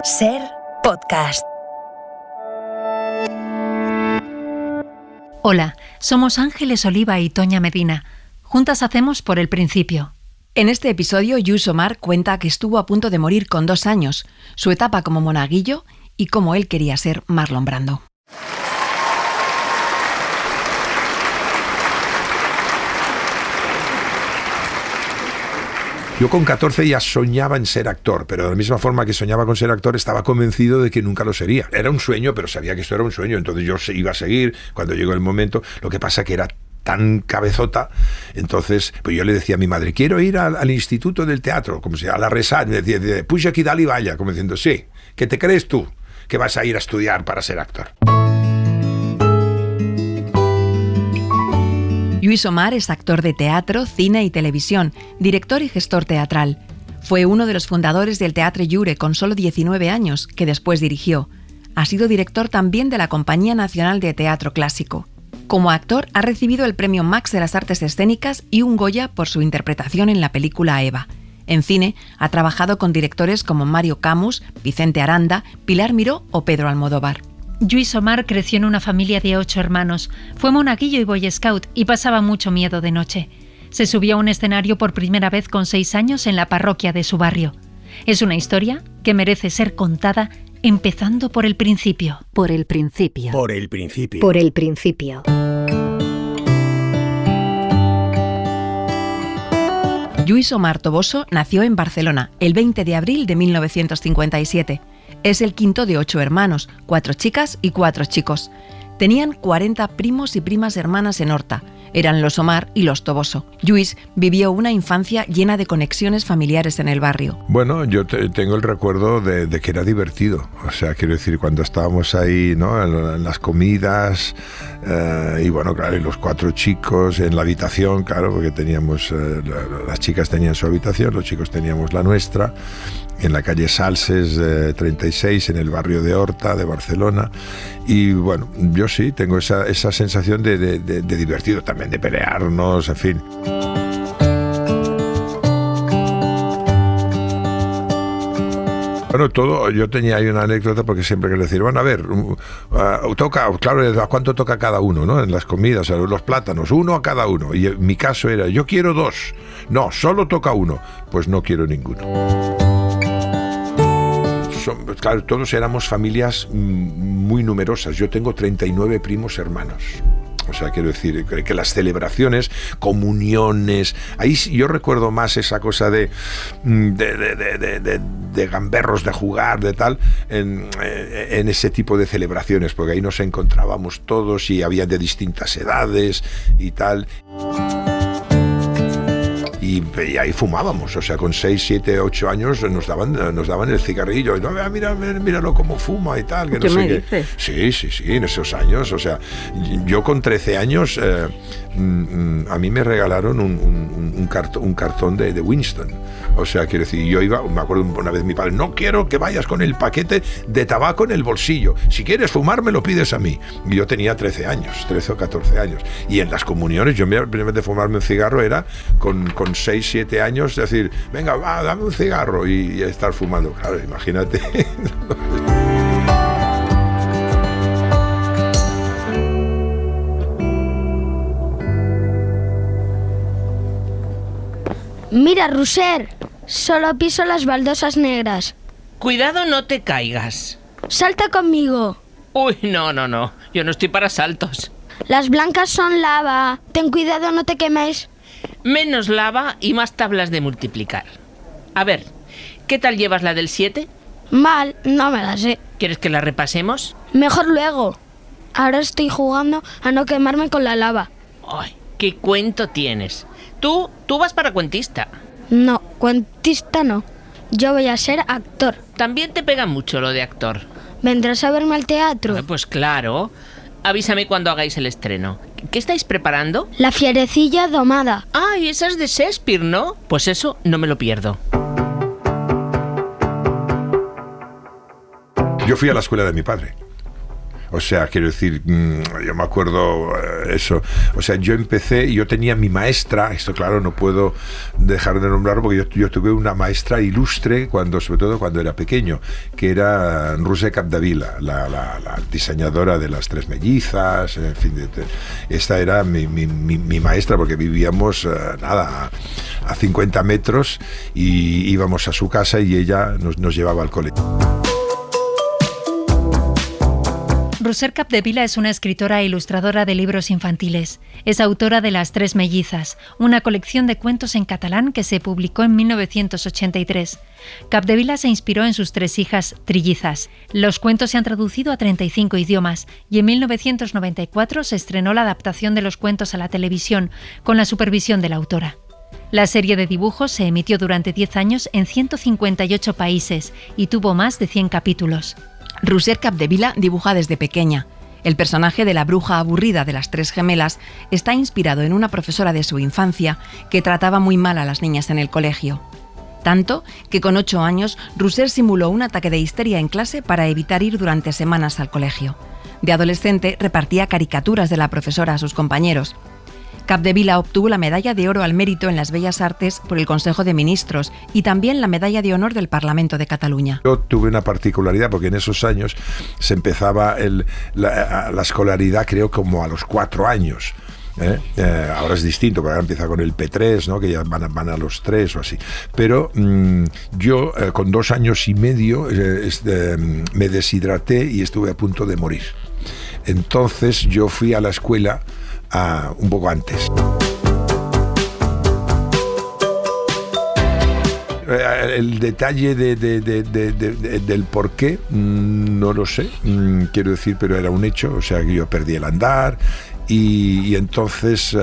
SER Podcast. Hola, somos Ángeles Oliva y Toña Medina. Juntas hacemos Por el Principio. En este episodio, Lluís Omar cuenta que estuvo a punto de morir con 2 años, su etapa como monaguillo y cómo él quería ser Marlon Brando. Yo con 14 ya soñaba en ser actor, pero de la misma forma que soñaba con ser actor, estaba convencido de que nunca lo sería. Era un sueño, pero sabía que esto era un sueño, entonces yo iba a seguir cuando llegó el momento. Lo que pasa que era tan cabezota, entonces pues yo le decía a mi madre, quiero ir al Instituto del Teatro, como si a la RESAT, me decía, puja aquí, dale y vaya, como diciendo, sí, ¿qué te crees tú que vas a ir a estudiar para ser actor? Lluís Omar es actor de teatro, cine y televisión, director y gestor teatral. Fue uno de los fundadores del Teatre Lliure con solo 19 años, que después dirigió. Ha sido director también de la Compañía Nacional de Teatro Clásico. Como actor ha recibido el Premio Max de las Artes Escénicas y un Goya por su interpretación en la película Eva. En cine ha trabajado con directores como Mario Camus, Vicente Aranda, Pilar Miró o Pedro Almodóvar. Lluís Omar creció en una familia de 8 hermanos. Fue monaguillo y boy scout y pasaba mucho miedo de noche. Se subió a un escenario por primera vez con 6 años en la parroquia de su barrio. Es una historia que merece ser contada empezando por el principio. Por el principio. Por el principio. Por el principio. Lluís Omar Toboso nació en Barcelona el 20 de abril de 1957. Es el quinto de 8 hermanos, 4 chicas y 4 chicos. Tenían 40 primos y primas hermanas en Horta. Eran los Omar y los Toboso. Lluís vivió una infancia llena de conexiones familiares en el barrio. Bueno, yo tengo el recuerdo de que era divertido. O sea, quiero decir, cuando estábamos ahí, ¿no?, en las comidas, y bueno, claro, y los 4 chicos en la habitación, claro, porque teníamos, las chicas tenían su habitación, los chicos teníamos la nuestra, en la calle Salses 36, en el barrio de Horta, de Barcelona. Y bueno, yo sí tengo esa sensación de divertido, también de pelearnos, en fin. Bueno, yo tenía ahí una anécdota porque siempre quería decir, bueno, a ver, toca, claro, ¿a cuánto toca cada uno, no? En las comidas, los plátanos, 1 a cada uno. Y en mi caso era, yo quiero 2. No, solo toca 1. Pues no quiero ninguno. Claro, todos éramos familias muy numerosas. Yo tengo 39 primos hermanos. O sea, quiero decir que las celebraciones, comuniones, ahí yo recuerdo más esa cosa de gamberros, de jugar, de tal, en ese tipo de celebraciones, porque ahí nos encontrábamos todos y había de distintas edades y tal. Y ahí fumábamos, o sea, con 6, 7, 8 años nos daban el cigarrillo. Y, míralo cómo fuma y tal. Que ¿Qué no sé me qué. dices? Sí, en esos años. O sea, yo con 13 años, a mí me regalaron un cartón de Winston. O sea, quiero decir, yo iba, me acuerdo una vez mi padre, no quiero que vayas con el paquete de tabaco en el bolsillo. Si quieres fumar, me lo pides a mí. Y yo tenía 13 o 14 años. Y en las comuniones, yo la primera vez de fumarme un cigarro era con 6, 7 años, es decir, venga, dame un cigarro y estar fumando. Claro, imagínate. Mira, Roser, solo piso las baldosas negras. Cuidado, no te caigas. Salta conmigo. Uy, no, yo no estoy para saltos. Las blancas son lava. Ten cuidado, no te quemes. Menos lava y más tablas de multiplicar. A ver, ¿qué tal llevas la del 7? Mal, no me la sé. ¿Quieres que la repasemos? Mejor luego. Ahora estoy jugando a no quemarme con la lava. Ay, ¿qué cuento tienes? Tú vas para cuentista. No, cuentista no. Yo voy a ser actor. También te pega mucho lo de actor. ¿Vendrás a verme al teatro? Pues claro. Avísame cuando hagáis el estreno. ¿Qué estáis preparando? La fierecilla domada. Ay, esa es de Shakespeare, ¿no? Pues eso no me lo pierdo. Yo fui a la escuela de mi padre. O sea, quiero decir, yo me acuerdo eso. O sea, yo tenía mi maestra, esto claro, no puedo dejar de nombrarlo porque yo tuve una maestra ilustre, sobre todo cuando era pequeño, que era Roser Capdevila, la diseñadora de las Tres Mellizas, en fin. Esta era mi maestra porque vivíamos, a 50 metros y íbamos a su casa y ella nos llevaba al colegio. Roser Capdevila es una escritora e ilustradora de libros infantiles. Es autora de Las Tres Mellizas, una colección de cuentos en catalán que se publicó en 1983. Capdevila se inspiró en sus 3 hijas trillizas. Los cuentos se han traducido a 35 idiomas y en 1994 se estrenó la adaptación de los cuentos a la televisión con la supervisión de la autora. La serie de dibujos se emitió durante 10 años en 158 países y tuvo más de 100 capítulos. Roser Capdevila dibuja desde pequeña. El personaje de la bruja aburrida de las 3 gemelas está inspirado en una profesora de su infancia que trataba muy mal a las niñas en el colegio. Tanto que con 8 años Roser simuló un ataque de histeria en clase para evitar ir durante semanas al colegio. De adolescente repartía caricaturas de la profesora a sus compañeros. Capdevila obtuvo la Medalla de Oro al Mérito en las Bellas Artes por el Consejo de Ministros y también la Medalla de Honor del Parlamento de Cataluña. Yo tuve una particularidad porque en esos años se empezaba la escolaridad, creo, como a los 4 años. Ahora es distinto, porque ahora empieza con el P3, ¿no? Que ya van a los 3 o así. Pero yo con 2 años y medio me deshidraté y estuve a punto de morir. Entonces yo fui a la escuela un poco antes. El detalle del por qué no lo sé, quiero decir, pero era un hecho. O sea, que yo perdí el andar y entonces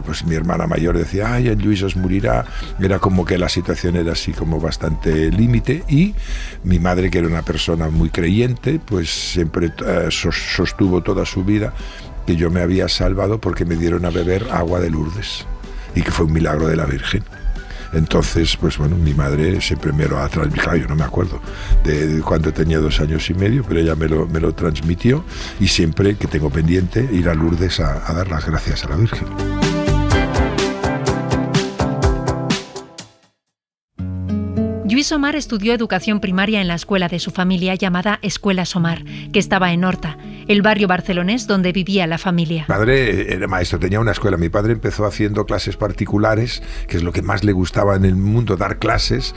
pues mi hermana mayor decía, ay, el Lluís es morirá. Era como que la situación era así como bastante límite, y mi madre, que era una persona muy creyente, pues siempre sostuvo toda su vida que yo me había salvado porque me dieron a beber agua de Lourdes y que fue un milagro de la Virgen. Entonces, pues bueno, mi madre siempre me lo ha transmitido. Claro, yo no me acuerdo de cuando tenía 2 años y medio, pero ella me lo transmitió, y siempre que tengo pendiente ir a Lourdes a dar las gracias a la Virgen. Lluís Omar estudió educación primaria en la escuela de su familia llamada Escuela Somar, que estaba en Horta, el barrio barcelonés donde vivía la familia. Mi padre era maestro, tenía una escuela. Mi padre empezó haciendo clases particulares, que es lo que más le gustaba en el mundo, dar clases,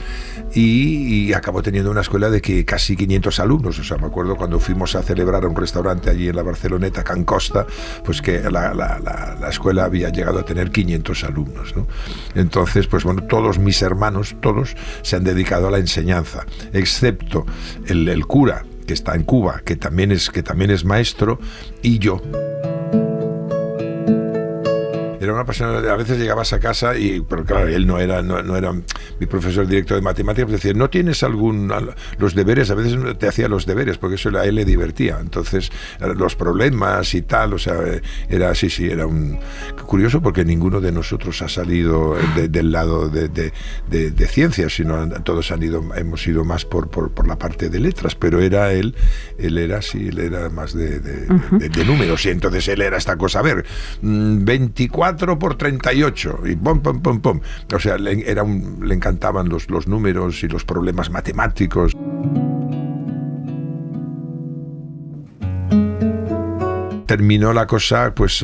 y acabó teniendo una escuela de casi 500 alumnos. O sea, me acuerdo cuando fuimos a celebrar a un restaurante allí en la Barceloneta, Can Costa, pues que la escuela había llegado a tener 500 alumnos, ¿no? Entonces, pues bueno, todos mis hermanos, todos se han dedicado a la enseñanza, excepto el cura, que está en Cuba, que también es maestro, y yo. Era una persona, a veces llegabas a casa pero claro, él no era mi profesor directo de matemáticas, pues decía, ¿no tienes los deberes? A veces te hacía los deberes, porque eso a él le divertía. Entonces, los problemas y tal, o sea, era curioso, porque ninguno de nosotros ha salido del lado de ciencias, sino todos hemos ido más por la parte de letras, pero él era más de números, y entonces él era esta cosa, a ver, 24 por 38 y pom. O sea, le encantaban los números y los problemas matemáticos. Terminó la cosa, pues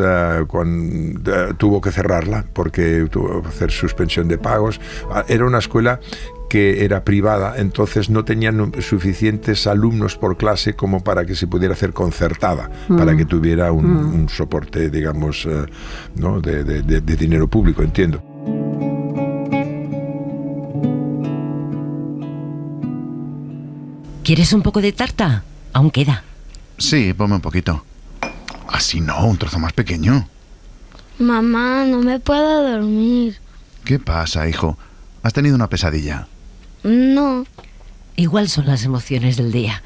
tuvo que cerrarla porque tuvo que hacer suspensión de pagos. Era una escuela que era privada, entonces no tenían suficientes alumnos por clase como para que se pudiera hacer concertada, para que tuviera un soporte, digamos, ¿no? de dinero público, entiendo. ¿Quieres un poco de tarta? Aún queda. Sí, ponme un poquito. Así no, un trozo más pequeño. Mamá, no me puedo dormir. ¿Qué pasa, hijo? ¿Has tenido una pesadilla? No. Igual son las emociones del día.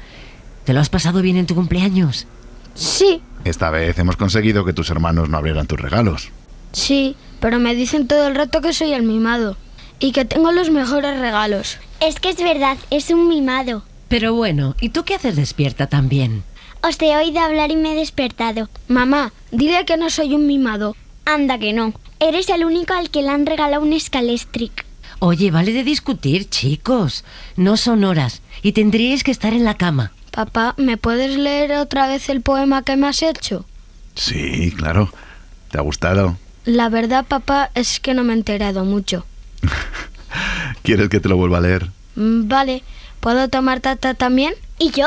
¿Te lo has pasado bien en tu cumpleaños? Sí. Esta vez hemos conseguido que tus hermanos no abrieran tus regalos. Sí, pero me dicen todo el rato que soy el mimado y que tengo los mejores regalos. Es que es verdad, es un mimado. Pero bueno, ¿y tú qué haces despierta también? Os he oído hablar y me he despertado. Mamá, dile que no soy un mimado. Anda que no. Eres el único al que le han regalado un Scalestric. Oye, vale de discutir, chicos. No son horas y tendríais que estar en la cama. Papá, ¿me puedes leer otra vez el poema que me has hecho? Sí, claro. ¿Te ha gustado? La verdad, papá, es que no me he enterado mucho. ¿Quieres que te lo vuelva a leer? Vale. ¿Puedo tomar tata también? ¿Y yo?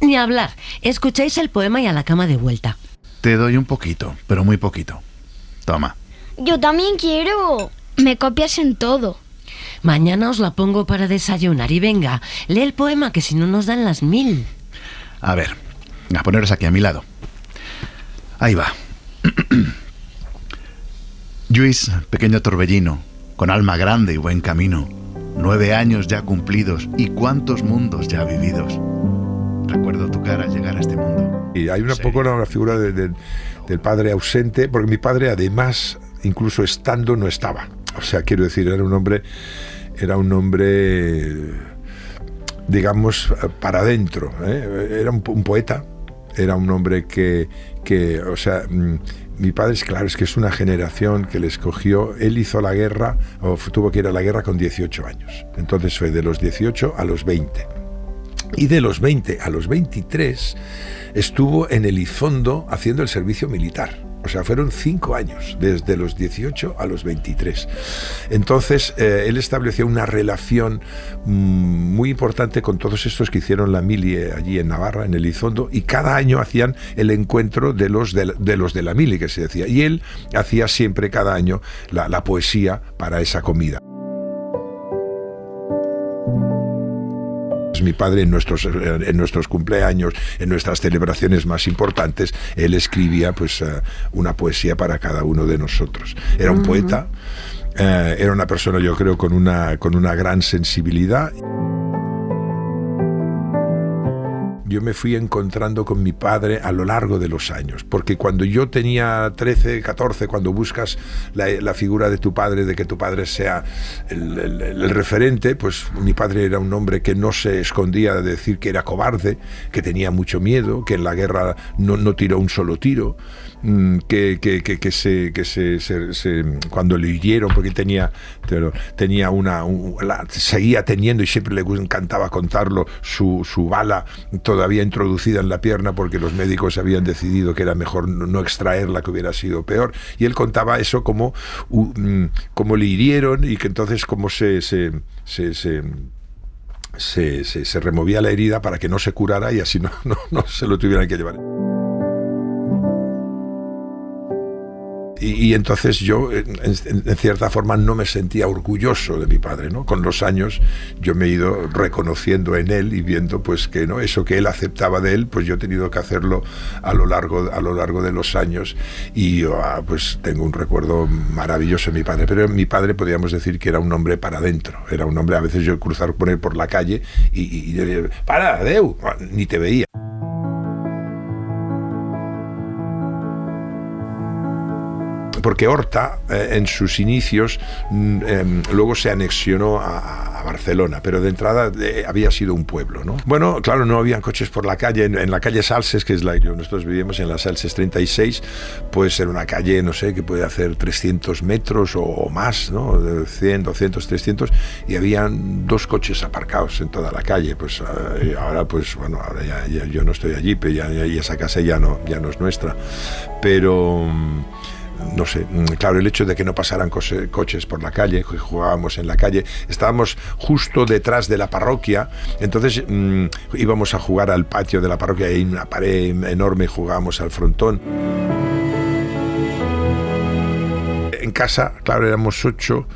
Ni hablar. Escucháis el poema y a la cama de vuelta. Te doy un poquito, pero muy poquito. Toma. Yo también quiero. Me copias en todo. Mañana os la pongo para desayunar y venga, lee el poema que si no nos dan las 1000. A ver, a poneros aquí a mi lado. Ahí va. Lluís, pequeño torbellino, con alma grande y buen camino, 9 años ya cumplidos y cuántos mundos ya vividos. Recuerdo tu cara al llegar a este mundo. Y hay una poco la figura del padre ausente, porque mi padre además, incluso estando, no estaba. O sea, quiero decir, era un hombre, digamos, para adentro, ¿eh? Era un poeta, era un hombre que o sea, mi padre, claro, es que es una generación que le escogió. Él hizo la guerra, o tuvo que ir a la guerra con 18 años. Entonces fue de los 18 a los 20. Y de los 20 a los 23 estuvo en Elizondo haciendo el servicio militar. O sea, fueron 5 años, desde los 18 a los 23. Entonces, él estableció una relación muy importante con todos estos que hicieron la mili allí en Navarra, en Elizondo, y cada año hacían el encuentro de los de la mili, que se decía. Y él hacía siempre, cada año, la poesía para esa comida. Mi padre en nuestros cumpleaños, en nuestras celebraciones más importantes, él escribía pues una poesía para cada uno de nosotros. Era un poeta, era una persona, yo creo, con una gran sensibilidad. Yo me fui encontrando con mi padre a lo largo de los años, porque cuando yo tenía 13, 14, cuando buscas la figura de tu padre, de que tu padre sea el referente, pues mi padre era un hombre que no se escondía de decir que era cobarde, que tenía mucho miedo, que en la guerra no tiró un solo tiro, cuando le hirieron, porque seguía teniendo, y siempre le encantaba contarlo, su bala todavía introducida en la pierna, porque los médicos habían decidido que era mejor no extraerla, que hubiera sido peor, y él contaba eso como le hirieron, y que entonces como se removía la herida para que no se curara y así no se lo tuvieran que llevar. Y entonces yo, en cierta forma, no me sentía orgulloso de mi padre, ¿no? Con los años yo me he ido reconociendo en él y viendo pues que no, eso que él aceptaba de él, pues yo he tenido que hacerlo a lo largo de los años, y yo pues tengo un recuerdo maravilloso de mi padre. Pero mi padre, podríamos decir que era un hombre para adentro, era un hombre, a veces yo cruzar por él por la calle y yo decía, para, adeu, ni te veía. Porque Horta, en sus inicios, luego se anexionó a Barcelona, pero de entrada había sido un pueblo, ¿no? Bueno, claro, no habían coches por la calle. En la calle Salses, que es nosotros vivíamos en la Salses 36, pues era una calle, no sé, que puede hacer 300 metros o más, ¿no? 100, 200, 300, y habían 2 coches aparcados en toda la calle. Pues ahora, pues bueno, ahora ya yo no estoy allí, pero ya esa casa ya no es nuestra. Pero no sé, claro, el hecho de que no pasaran coches por la calle, que jugábamos en la calle, estábamos justo detrás de la parroquia, entonces íbamos a jugar al patio de la parroquia, hay una pared enorme, y jugábamos al frontón. En casa, claro, éramos 8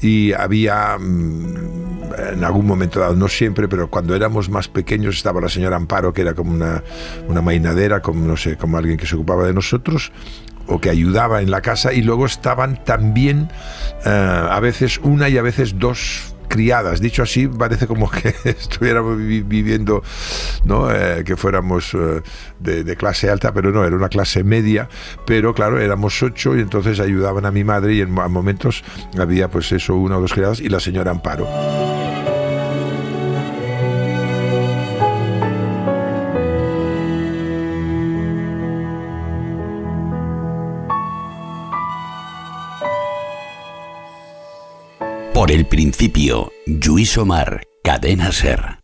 y había, en algún momento dado, no siempre, pero cuando éramos más pequeños, estaba la señora Amparo, que era como una mainadera, como no sé, como alguien que se ocupaba de nosotros o que ayudaba en la casa, y luego estaban también a veces una y a veces 2 criadas. Dicho así, parece como que estuviéramos viviendo, ¿no? Que fuéramos de clase alta, pero no, era una clase media. Pero claro, éramos 8 y entonces ayudaban a mi madre, y en momentos había pues eso, 1 o 2 criadas y la señora Amparo. Por el principio, Lluís Omar, Cadena SER.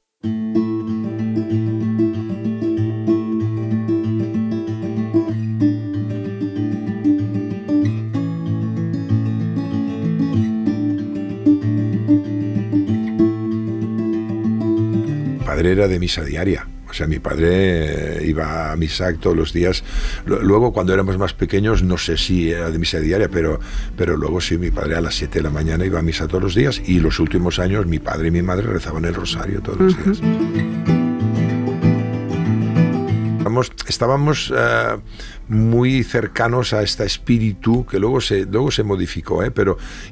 Padre era de misa diaria. O sea, mi padre iba a misa todos los días. Luego, cuando éramos más pequeños, no sé si era de misa diaria, pero luego sí, mi padre a las 7 de la mañana iba a misa todos los días, y los últimos años mi padre y mi madre rezaban el rosario todos los días. Estábamos muy cercanos a este espíritu que luego se modificó,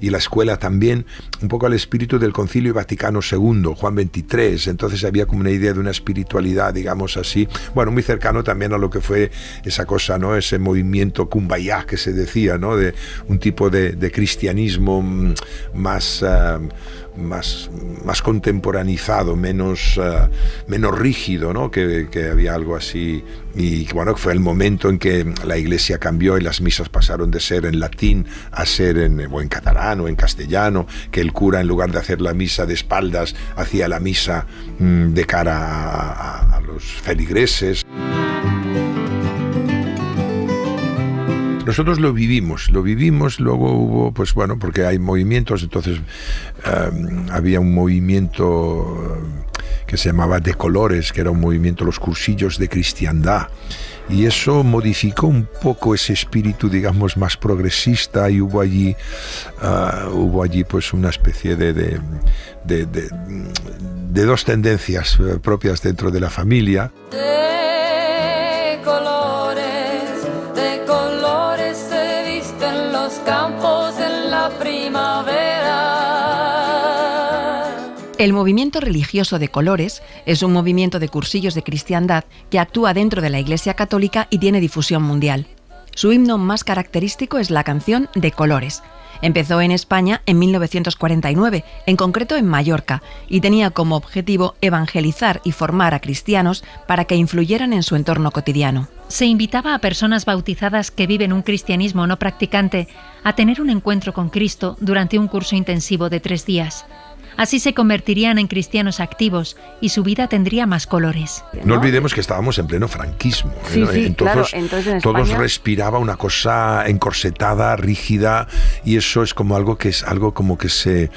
y la escuela también, un poco al espíritu del Concilio Vaticano II, Juan XXIII. Entonces había como una idea de una espiritualidad, digamos así, bueno, muy cercano también a lo que fue esa cosa, ¿no? Ese movimiento Kumbaya que se decía, ¿no? De un tipo de cristianismo más contemporaneizado, menos rígido, ¿no? Que había algo así. Y bueno, fue el momento en que la iglesia cambió y las misas pasaron de ser en latín a ser en catalán o en castellano, que el cura, en lugar de hacer la misa de espaldas, hacía la misa de cara a los feligreses. Nosotros lo vivimos, luego hubo, pues bueno, porque hay movimientos, entonces había un movimiento que se llamaba De Colores, que era un movimiento, los cursillos de cristiandad, y eso modificó un poco ese espíritu, digamos, más progresista, y hubo allí pues una especie de dos tendencias propias dentro de la familia. El movimiento religioso de Colores es un movimiento de cursillos de cristiandad que actúa dentro de la Iglesia Católica y tiene difusión mundial. Su himno más característico es la canción De Colores. Empezó en España en 1949, en concreto en Mallorca, y tenía como objetivo evangelizar y formar a cristianos para que influyeran en su entorno cotidiano. Se invitaba a personas bautizadas que viven un cristianismo no practicante a tener un encuentro con Cristo durante un curso intensivo de 3 días. Así se convertirían en cristianos activos y su vida tendría más colores. No olvidemos que estábamos en pleno franquismo. Sí, ¿no? sí, entonces, claro. Entonces en todos España respiraba una cosa encorsetada, rígida, y eso es como algo que se,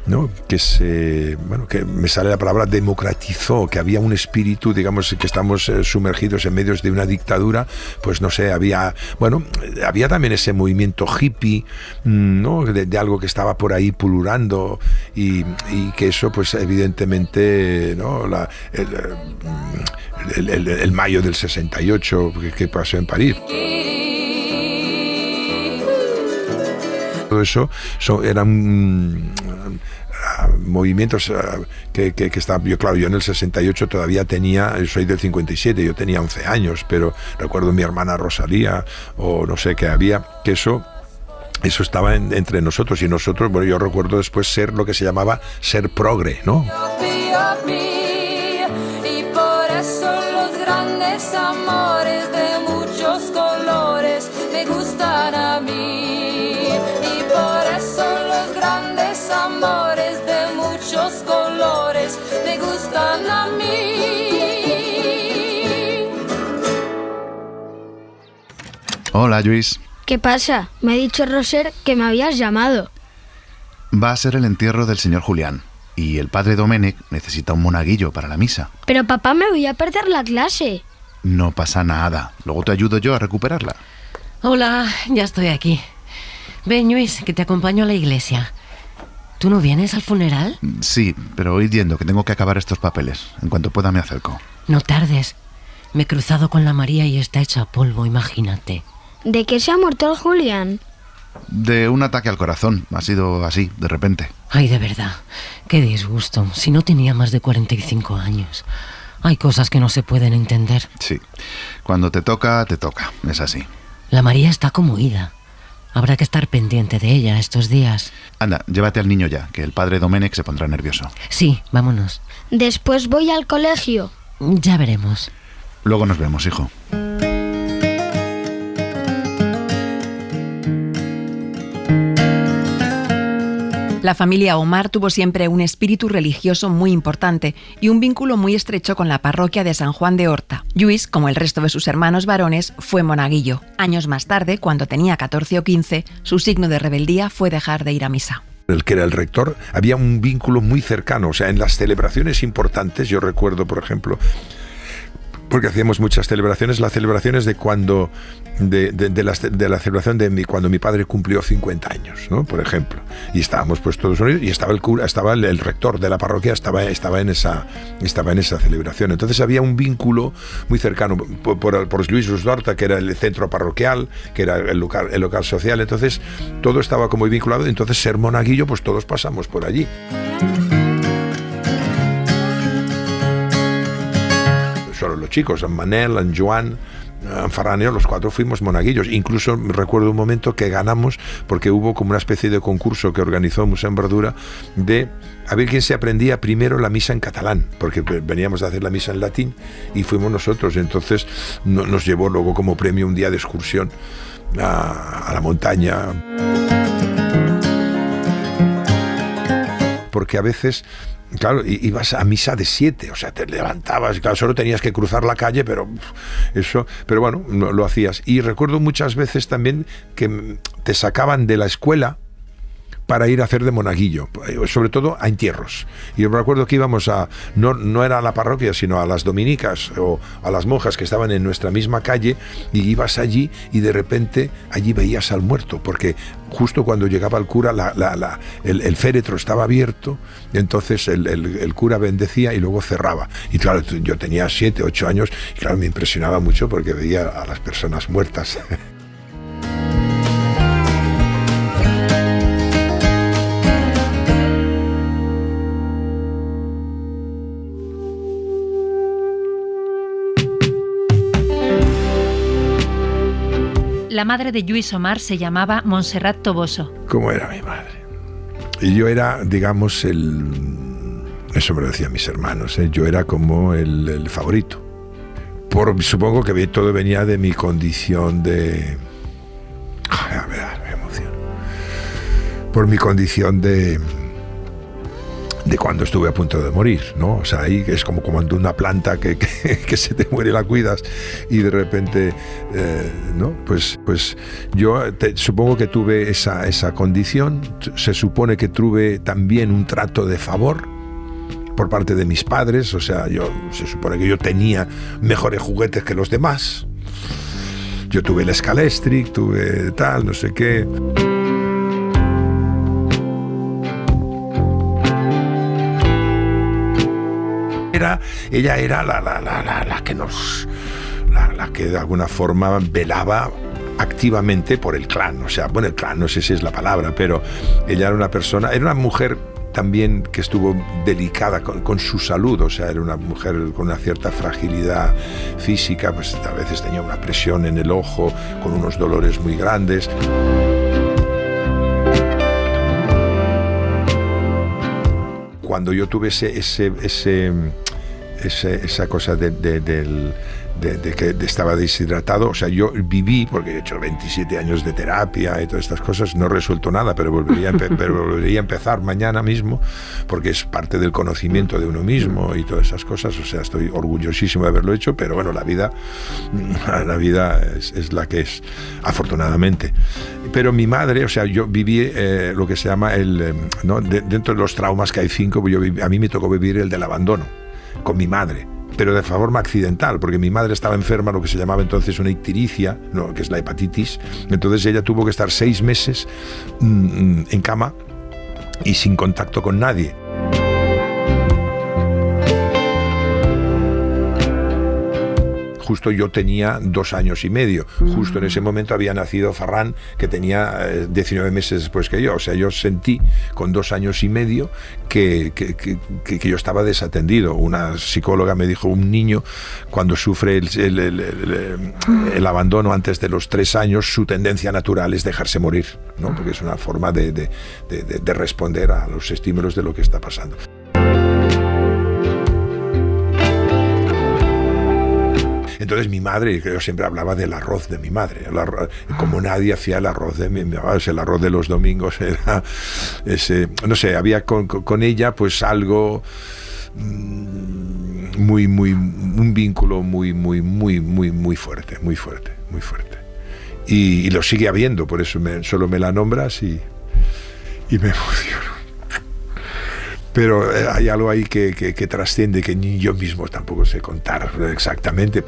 ¿no? que me sale la palabra, democratizó, que había un espíritu, digamos, que estamos sumergidos en medios de una dictadura, pues no sé, había también ese movimiento hippie, ¿no? de algo que estaba por ahí pululando, y que eso, pues evidentemente, ¿no? El mayo del 68 que pasó en París. Todo eso eran movimientos que estaban. Yo en el 68 todavía soy del 57, yo tenía 11 años, pero recuerdo mi hermana Rosalía, o no sé, que eso estaba entre nosotros, y nosotros, bueno, yo recuerdo después ser lo que se llamaba ser progre, ¿no? Y por eso los grandes amores de muchos colores me gustan a mí. Y por eso los grandes amores de muchos colores me gustan a mí. Hola, Lluís. ¿Qué pasa? Me ha dicho Roser que me habías llamado. Va a ser el entierro del señor Julián, y el padre Domènec necesita un monaguillo para la misa. Pero papá, me voy a perder la clase. No pasa nada, luego te ayudo yo a recuperarla. Hola, ya estoy aquí. Ven, Lluís, que te acompaño a la iglesia. ¿Tú no vienes al funeral? Sí, pero id yendo, que tengo que acabar estos papeles. En cuanto pueda me acerco. No tardes. Me he cruzado con la María y está hecha polvo, imagínate. ¿De qué se ha muerto el Julián? De un ataque al corazón. Ha sido así, de repente. Ay, de verdad, qué disgusto. Si no tenía más de 45 años. Hay cosas que no se pueden entender. Sí, cuando te toca, es así. La María está como ida. Habrá que estar pendiente de ella estos días. Anda, llévate al niño ya, que el padre Domènec se pondrá nervioso. Sí, vámonos. Después voy al colegio. Ya veremos. Luego nos vemos, hijo. La familia Omar tuvo siempre un espíritu religioso muy importante y un vínculo muy estrecho con la parroquia de San Juan de Horta. Lluís, como el resto de sus hermanos varones, fue monaguillo. Años más tarde, cuando tenía 14 o 15, su signo de rebeldía fue dejar de ir a misa. El que era el rector, había un vínculo muy cercano, o sea, en las celebraciones importantes, yo recuerdo, por ejemplo, porque hacíamos muchas celebraciones, las celebraciones de cuando de la celebración de cuando mi padre cumplió 50 años, ¿no? Por ejemplo, y estábamos pues todos unidos y estaba el cura, estaba el rector de la parroquia, estaba en esa celebración. Entonces había un vínculo muy cercano por Lluís Horta, que era el centro parroquial, que era el local social. Entonces todo estaba como muy vinculado. Entonces ser monaguillo, pues todos pasamos por allí. Solo los chicos, en Manel, en Joan, en Ferran, los 4 fuimos monaguillos. Incluso recuerdo un momento que ganamos porque hubo como una especie de concurso que organizó Museo Verdura de a ver quién se aprendía primero la misa en catalán, porque veníamos a hacer la misa en latín y fuimos nosotros. Entonces nos llevó luego como premio un día de excursión a la montaña. Porque a veces, claro, ibas a misa de 7, o sea, te levantabas, claro, solo tenías que cruzar la calle, pero bueno, lo hacías. Y recuerdo muchas veces también que te sacaban de la escuela para ir a hacer de monaguillo, sobre todo a entierros. Y yo me acuerdo que íbamos no era a la parroquia, sino a las dominicas o a las monjas que estaban en nuestra misma calle, y ibas allí y de repente allí veías al muerto, porque justo cuando llegaba el cura el féretro estaba abierto, entonces el cura bendecía y luego cerraba. Y claro, yo tenía 7, 8 años y claro, me impresionaba mucho porque veía a las personas muertas. La madre de Lluís Omar se llamaba Montserrat Toboso. ¿Cómo era mi madre? Y yo era, digamos, eso me lo decían mis hermanos, yo era como el favorito. Supongo que todo venía de mi condición de... A ver, me emociono. Por mi condición de cuando estuve a punto de morir, ¿no? O sea, ahí es como cuando una planta que se te muere la cuidas y de repente, ¿no? Pues yo supongo que tuve esa condición. Se supone que tuve también un trato de favor por parte de mis padres, o sea, se supone que yo tenía mejores juguetes que los demás. Yo tuve el Scalestric, tuve tal, no sé qué. Ella era la que de alguna forma velaba activamente por el clan. O sea, bueno, el clan, no sé si es la palabra, pero ella era una mujer también que estuvo delicada con su salud. O sea, era una mujer con una cierta fragilidad física, pues a veces tenía una presión en el ojo, con unos dolores muy grandes. Cuando yo tuve esa cosa de que estaba deshidratado, o sea, yo viví, porque he hecho 27 años de terapia y todas estas cosas, no he resuelto nada, pero volvería a empezar mañana mismo, porque es parte del conocimiento de uno mismo y todas esas cosas. O sea, estoy orgullosísimo de haberlo hecho, pero bueno, la vida es la que es, afortunadamente. Pero mi madre, o sea, yo viví lo que se llama ¿no? Dentro de los traumas que hay 5, a mí me tocó vivir el del abandono con mi madre, pero de forma accidental, porque mi madre estaba enferma, lo que se llamaba entonces una ictericia, ¿no? Que es la hepatitis. Entonces ella tuvo que estar 6 meses en cama y sin contacto con nadie. Justo yo tenía 2 años y medio. Justo en ese momento había nacido Ferran, que tenía 19 meses después que yo. O sea, yo sentí con 2 años y medio que yo estaba desatendido. Una psicóloga me dijo, un niño cuando sufre el abandono antes de los 3 años, su tendencia natural es dejarse morir, ¿no? Porque es una forma de responder a los estímulos de lo que está pasando. entonces mi madre, yo siempre hablaba del arroz de mi madre, como nadie hacía el arroz de mi madre, el arroz de los domingos era ese, no sé, había con ella pues algo un vínculo muy fuerte. Y lo sigue habiendo, por eso solo me la nombras y me emociono. Pero hay algo ahí que trasciende, que ni yo mismo tampoco sé contar exactamente.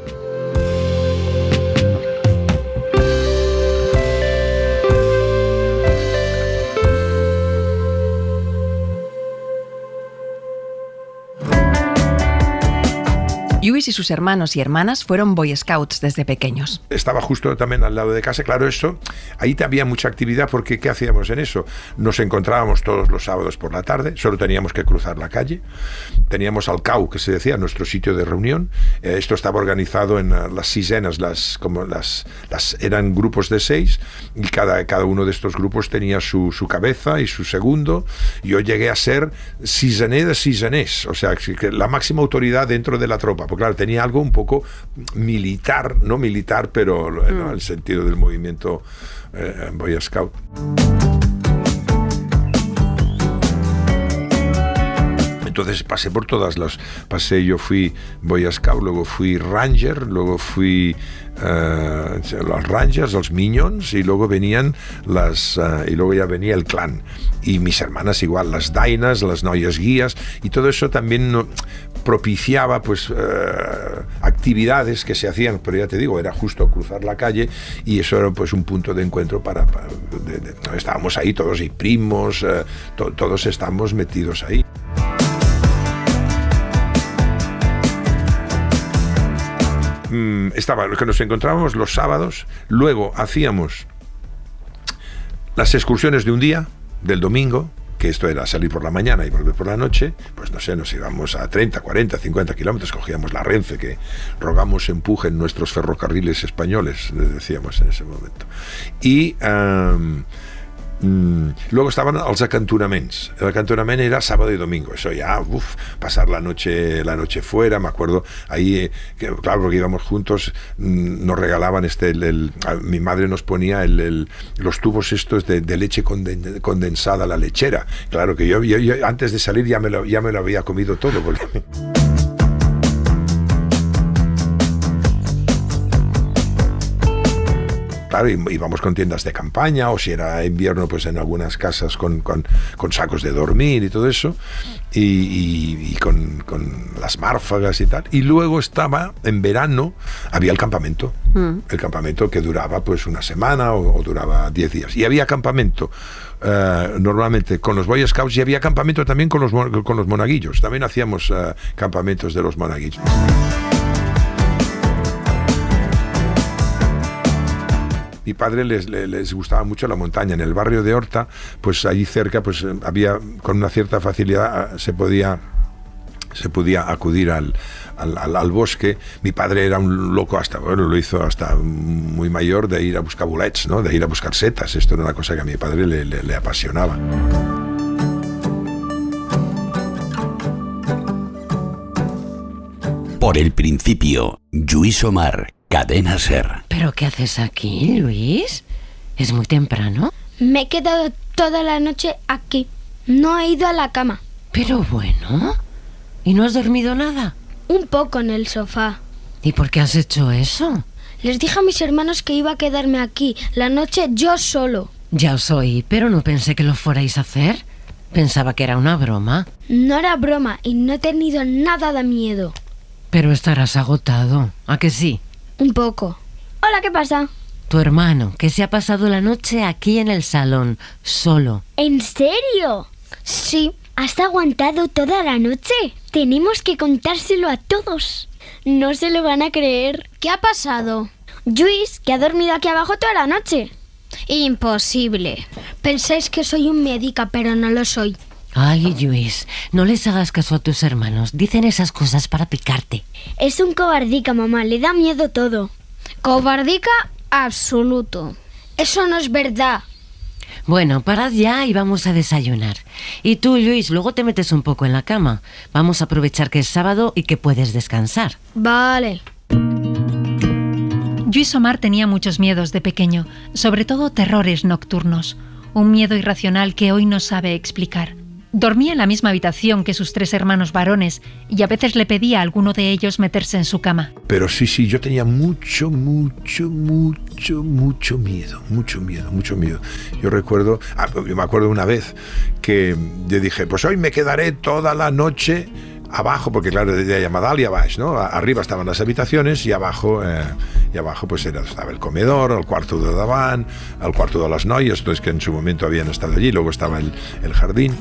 Lluís y sus hermanos y hermanas fueron Boy Scouts desde pequeños. Estaba justo también al lado de casa, claro, eso, ahí había mucha actividad, porque ¿qué hacíamos en eso? Nos encontrábamos todos los sábados por la tarde, solo teníamos que cruzar la calle, teníamos al CAU, que se decía, nuestro sitio de reunión. Esto estaba organizado en las sisenas, eran grupos de 6, y cada uno de estos grupos tenía su cabeza y su segundo. Yo llegué a ser sisené de sisenés, o sea, que la máxima autoridad dentro de la tropa. Porque claro, tenía algo un poco militar, no militar, pero ¿no? El sentido del movimiento Boy Scout. Entonces pasé por todas las... yo fui Boy Scout, luego fui Ranger, luego fui los Rangers, los Minions, y luego venían y luego ya venía el clan. Y mis hermanas igual, las Dainas, las Noies Guías, y todo eso también propiciaba pues actividades que se hacían, pero ya te digo, era justo cruzar la calle, y eso era pues un punto de encuentro estábamos ahí todos, y primos, todos estábamos metidos ahí. Lo que nos encontrábamos los sábados, luego hacíamos las excursiones de un día, del domingo, que esto era salir por la mañana y volver por la noche, pues no sé, nos íbamos a 30, 40, 50 kilómetros, cogíamos la Renfe, que rogamos empujen nuestros ferrocarriles españoles, les decíamos en ese momento. Y luego estaban els acantonaments. El acantonament era sábado y domingo, eso ya, pasar la noche fuera, me acuerdo, ahí, claro, porque íbamos juntos, nos regalaban mi madre nos ponía los tubos estos de leche condensada a la lechera, claro que yo antes de salir ya me lo había comido todo, porque... Claro, íbamos con tiendas de campaña, o si era invierno, pues en algunas casas con sacos de dormir y todo eso, y con las márfagas y tal. Y luego estaba, en verano, había el campamento. El campamento que duraba pues una semana o duraba 10 días. Y había campamento normalmente con los Boy Scouts, y había campamento también con los monaguillos. También hacíamos campamentos de los monaguillos. Mi padre les gustaba mucho la montaña. En el barrio de Horta, pues allí cerca, pues había, con una cierta facilidad, se podía acudir al bosque. Mi padre era un loco lo hizo hasta muy mayor, de ir a buscar bolets, ¿no? De ir a buscar setas. Esto era una cosa que a mi padre le apasionaba. Por el principio, Lluís Omar, Cadena SER. ¿Pero qué haces aquí, Luis? ¿Es muy temprano? Me he quedado toda la noche aquí. No he ido a la cama. Pero bueno, ¿y no has dormido nada? Un poco en el sofá. ¿Y por qué has hecho eso? Les dije a mis hermanos que iba a quedarme aquí la noche yo solo. Ya os oí, pero no pensé que lo fuerais a hacer. Pensaba que era una broma. No era broma y no he tenido nada de miedo. Pero estarás agotado, ¿a que sí? Un poco. Hola, ¿qué pasa? Tu hermano, que se ha pasado la noche aquí en el salón, solo. ¿En serio? Sí. ¿Has aguantado toda la noche? Tenemos que contárselo a todos. No se lo van a creer. ¿Qué ha pasado? Lluís, que ha dormido aquí abajo toda la noche. Imposible. Pensáis que soy un médica, pero no lo soy. Ay, Lluís, no les hagas caso a tus hermanos. Dicen esas cosas para picarte. Es un cobardica, mamá. Le da miedo todo. Cobardica absoluto. Eso no es verdad. Bueno, parad ya y vamos a desayunar. Y tú, Lluís, luego te metes un poco en la cama. Vamos a aprovechar que es sábado y que puedes descansar. Vale. Lluís Omar tenía muchos miedos de pequeño, sobre todo terrores nocturnos, un miedo irracional que hoy no sabe explicar. Dormía en la misma habitación que sus 3 hermanos varones y a veces le pedía a alguno de ellos meterse en su cama. Pero sí, yo tenía mucho miedo. Yo recuerdo, me acuerdo una vez que yo dije, pues hoy me quedaré toda la noche abajo, porque claro, de Madal y abajo, ¿no? Arriba estaban las habitaciones y abajo pues estaba el comedor, el cuarto de davant, el cuarto de las noies, entonces que en su momento habían estado allí, luego estaba el jardín.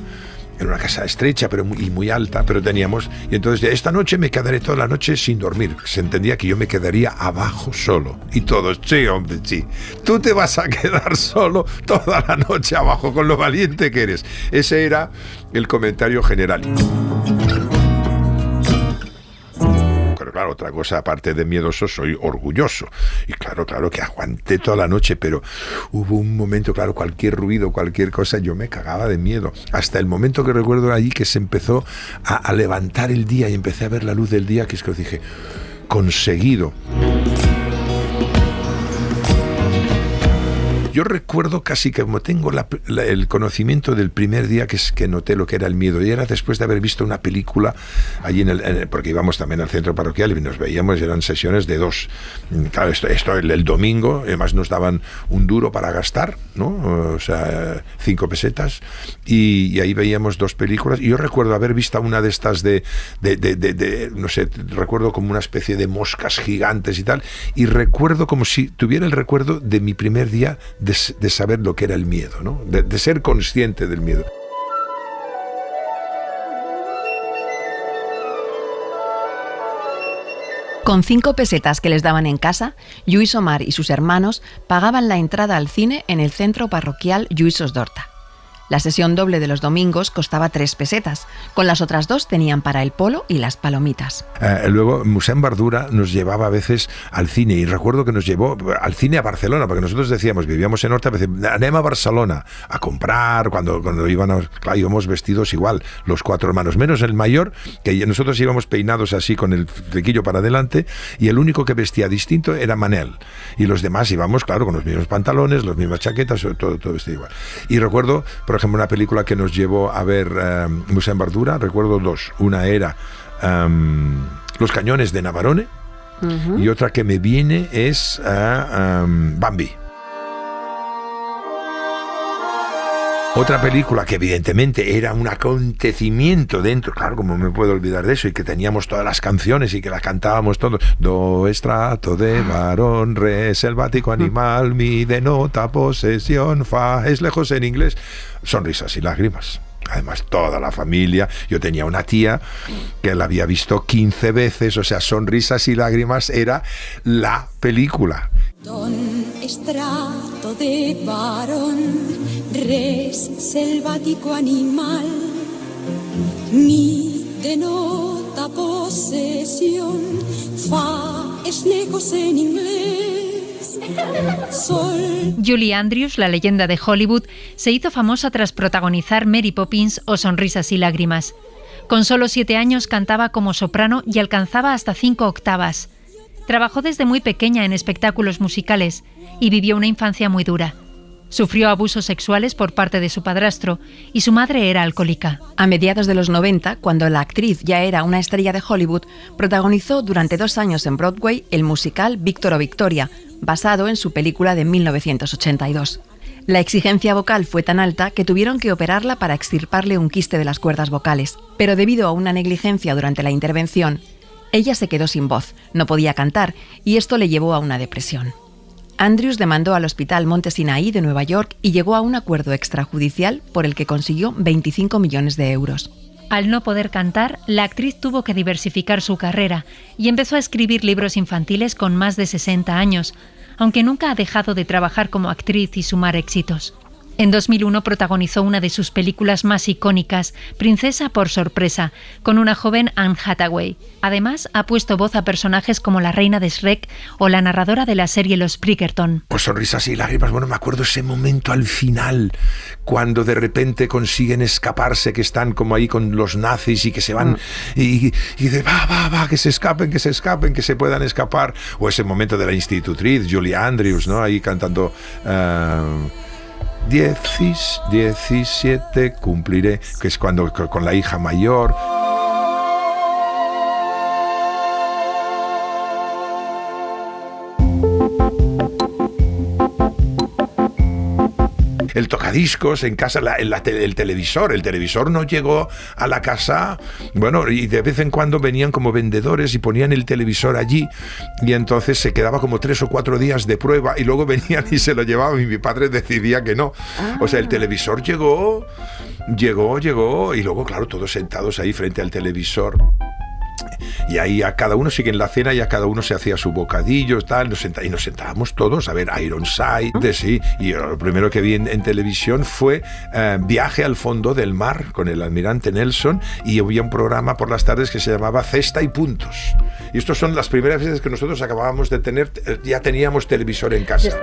En una casa estrecha pero muy alta, pero teníamos... Y entonces, esta noche me quedaré toda la noche sin dormir. Se entendía que yo me quedaría abajo solo. Y todos, sí, hombre, sí. Tú te vas a quedar solo toda la noche abajo con lo valiente que eres. Ese era el comentario general. Pero claro, otra cosa, aparte de miedoso, soy orgulloso. Y claro que aguanté toda la noche, pero hubo un momento, claro, cualquier ruido, cualquier cosa, yo me cagaba de miedo. Hasta el momento que recuerdo allí que se empezó a levantar el día y empecé a ver la luz del día, que es que os dije, conseguido. Yo recuerdo casi que como tengo el conocimiento del primer día que noté lo que era el miedo, y era después de haber visto una película allí porque íbamos también al centro parroquial y nos veíamos, y eran sesiones de 2. Claro, esto el domingo, además nos daban un duro para gastar, ¿no? O sea, 5 pesetas, y ahí veíamos 2 películas, y yo recuerdo haber visto una de estas de no sé, recuerdo como una especie de moscas gigantes y tal, y recuerdo como si tuviera el recuerdo de mi primer día de saber lo que era el miedo, ¿no? De ser consciente del miedo. Con 5 pesetas que les daban en casa, Lluís Omar y sus hermanos pagaban la entrada al cine en el centro parroquial Lluís Osdorta. La sesión doble de los domingos costaba 3 pesetas. Con las otras 2 tenían para el polo y las palomitas. Luego, Mossèn Verdura nos llevaba a veces al cine, y recuerdo que nos llevó al cine a Barcelona, porque nosotros decíamos, vivíamos en Horta, anem a Barcelona a comprar, cuando íbamos, claro, íbamos vestidos igual, los 4 hermanos, menos el mayor, que nosotros íbamos peinados así con el flequillo para adelante, y el único que vestía distinto era Manel, y los demás íbamos, claro, con los mismos pantalones, las mismas chaquetas, todo vestido igual. Y recuerdo, por ejemplo, una película que nos llevó a ver Mossèn Verdura, recuerdo 2. Una era Los cañones de Navarone, y otra que me viene es Bambi. Otra película que evidentemente era un acontecimiento dentro, claro, como me puedo olvidar de eso, y que teníamos todas las canciones y que las cantábamos todos. Do estrato de varón, re selvático animal, mi denota posesión, fa es lejos en inglés. Sonrisas y lágrimas. Además, toda la familia. Yo tenía una tía que la había visto 15 veces, o sea, Sonrisas y lágrimas era la película. Don estrato de varón, res selvático animal, mi denota posesión, fa es lejos en inglés, sol. Julie Andrews, la leyenda de Hollywood, se hizo famosa tras protagonizar Mary Poppins o Sonrisas y lágrimas. Con solo 7 años cantaba como soprano y alcanzaba hasta 5 octavas. Trabajó desde muy pequeña en espectáculos musicales y vivió una infancia muy dura. Sufrió abusos sexuales por parte de su padrastro y su madre era alcohólica. A mediados de los 90, cuando la actriz ya era una estrella de Hollywood, protagonizó durante 2 años en Broadway el musical Víctor o Victoria, basado en su película de 1982. La exigencia vocal fue tan alta que tuvieron que operarla para extirparle un quiste de las cuerdas vocales, pero debido a una negligencia durante la intervención, ella se quedó sin voz, no podía cantar, y esto le llevó a una depresión. Andrews demandó al Hospital Monte Sinaí de Nueva York y llegó a un acuerdo extrajudicial por el que consiguió 25 millones de euros. Al no poder cantar, la actriz tuvo que diversificar su carrera y empezó a escribir libros infantiles con más de 60 años, aunque nunca ha dejado de trabajar como actriz y sumar éxitos. En 2001 protagonizó una de sus películas más icónicas, Princesa por sorpresa, con una joven Anne Hathaway. Además, ha puesto voz a personajes como la reina de Shrek o la narradora de la serie Los Bridgerton. Pues Sonrisas y lágrimas, bueno, me acuerdo ese momento al final, cuando de repente consiguen escaparse, que están como ahí con los nazis y que se van y de va, que se escapen, que se puedan escapar. O ese momento de la institutriz, Julie Andrews, ¿no? Ahí cantando... 17 cumpliré, que es cuando con la hija mayor. El tocadiscos en casa, el televisor no llegó a la casa, bueno, y de vez en cuando venían como vendedores y ponían el televisor allí, y entonces se quedaba como 3 o 4 días de prueba y luego venían y se lo llevaban y mi padre decidía que no. O sea, el televisor llegó y luego, claro, todos sentados ahí frente al televisor. Y ahí a cada uno sigue en la cena y a cada uno se hacía su bocadillo, tal, y nos sentábamos todos a ver Ironside, sí, y lo primero que vi en televisión fue Viaje al fondo del mar con el almirante Nelson, y había un programa por las tardes que se llamaba Cesta y Puntos. Y estas son las primeras veces que nosotros acabábamos de tener, ya teníamos televisor en casa.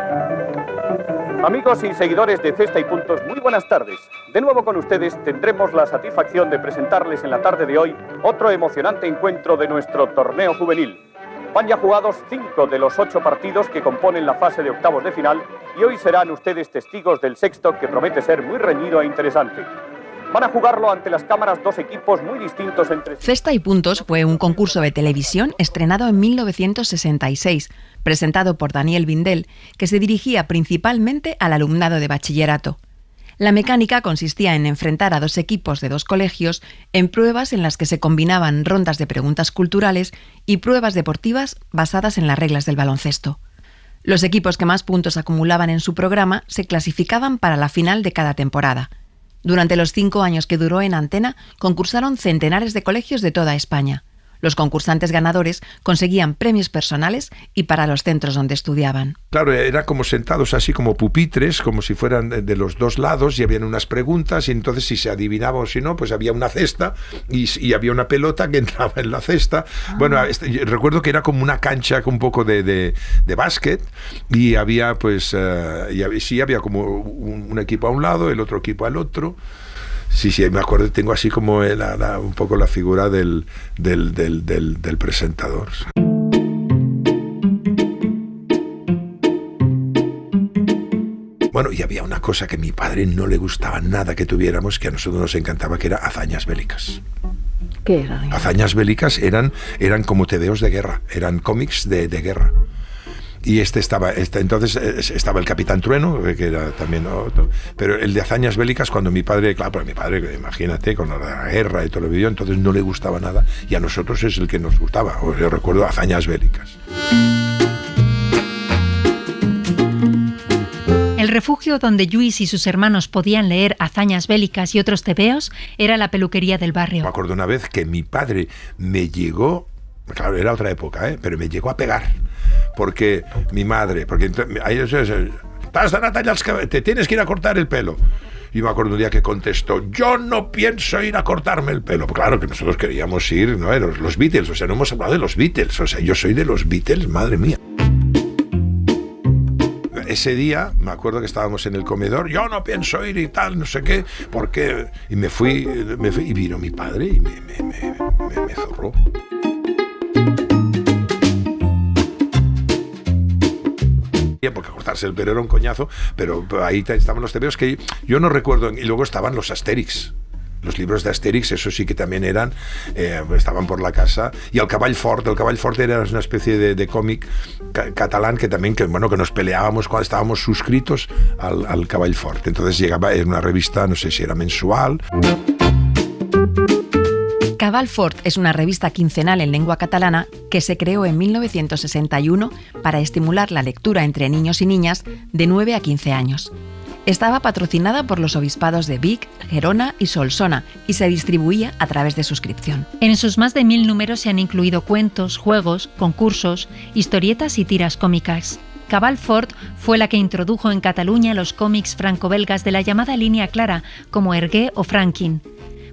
Amigos y seguidores de Cesta y Puntos, muy buenas tardes. De nuevo con ustedes tendremos la satisfacción de presentarles en la tarde de hoy otro emocionante encuentro de nuestro torneo juvenil. Van ya jugados 5 de los 8 partidos que componen la fase de octavos de final y hoy serán ustedes testigos del sexto, que promete ser muy reñido e interesante. Van a jugarlo ante las cámaras 2 equipos muy distintos entre sí. Cesta y Puntos fue un concurso de televisión estrenado en 1966, presentado por Daniel Vindel, que se dirigía principalmente al alumnado de bachillerato. La mecánica consistía en enfrentar a 2 equipos de 2 colegios en pruebas en las que se combinaban rondas de preguntas culturales y pruebas deportivas basadas en las reglas del baloncesto. Los equipos que más puntos acumulaban en su programa se clasificaban para la final de cada temporada. Durante los 5 años que duró en antena, concursaron centenares de colegios de toda España. Los concursantes ganadores conseguían premios personales y para los centros donde estudiaban. Claro, era como sentados así como pupitres, como si fueran de los dos lados, y habían unas preguntas, y entonces si se adivinaba o si no, pues había una cesta y había una pelota que entraba en la cesta. Bueno, recuerdo que era como una cancha un poco de básquet, y había pues había como un equipo a un lado, el otro equipo al otro. Sí, me acuerdo, tengo así como un poco la figura del presentador. Bueno, y había una cosa que a mi padre no le gustaba nada que tuviéramos, que a nosotros nos encantaba, que era hazañas bélicas. ¿Qué era? Hazañas bélicas eran como tebeos de guerra, eran cómics de guerra. Y entonces estaba el Capitán Trueno, que era también otro, pero el de hazañas bélicas, cuando mi padre, imagínate, con la guerra y todo lo vivió, entonces no le gustaba nada, y a nosotros es el que nos gustaba. Yo recuerdo hazañas bélicas. El refugio donde Lluís y sus hermanos podían leer hazañas bélicas y otros tebeos era la peluquería del barrio. Me acuerdo una vez que mi padre me llegó, claro, era otra época, pero me llegó a pegar. Porque mi madre, te tienes que ir a cortar el pelo. Y me acuerdo un día que contestó: yo no pienso ir a cortarme el pelo. Pues claro que nosotros queríamos ir, ¿no? Los Beatles, o sea, no hemos hablado de los Beatles, o sea, yo soy de los Beatles, madre mía. Ese día me acuerdo que estábamos en el comedor, yo no pienso ir y tal, no sé qué, porque y me fui y vino mi padre y me zorró. Porque cortarse el pelo era un coñazo, pero ahí estaban los tebeos que yo no recuerdo, y luego estaban los Astérix. Los libros de Astérix, eso sí que también estaban por la casa. Y el Cavall Fort era una especie de cómic catalán que nos peleábamos cuando estábamos suscritos al Cavall Fort. Entonces llegaba en una revista, no sé si era mensual. Cavall Fort es una revista quincenal en lengua catalana que se creó en 1961 para estimular la lectura entre niños y niñas de 9 a 15 años. Estaba patrocinada por los obispados de Vic, Gerona y Solsona y se distribuía a través de suscripción. En sus más de 1000 números se han incluido cuentos, juegos, concursos, historietas y tiras cómicas. Cabal Fort fue la que introdujo en Cataluña los cómics franco-belgas de la llamada línea clara, como Hergé o Franquin.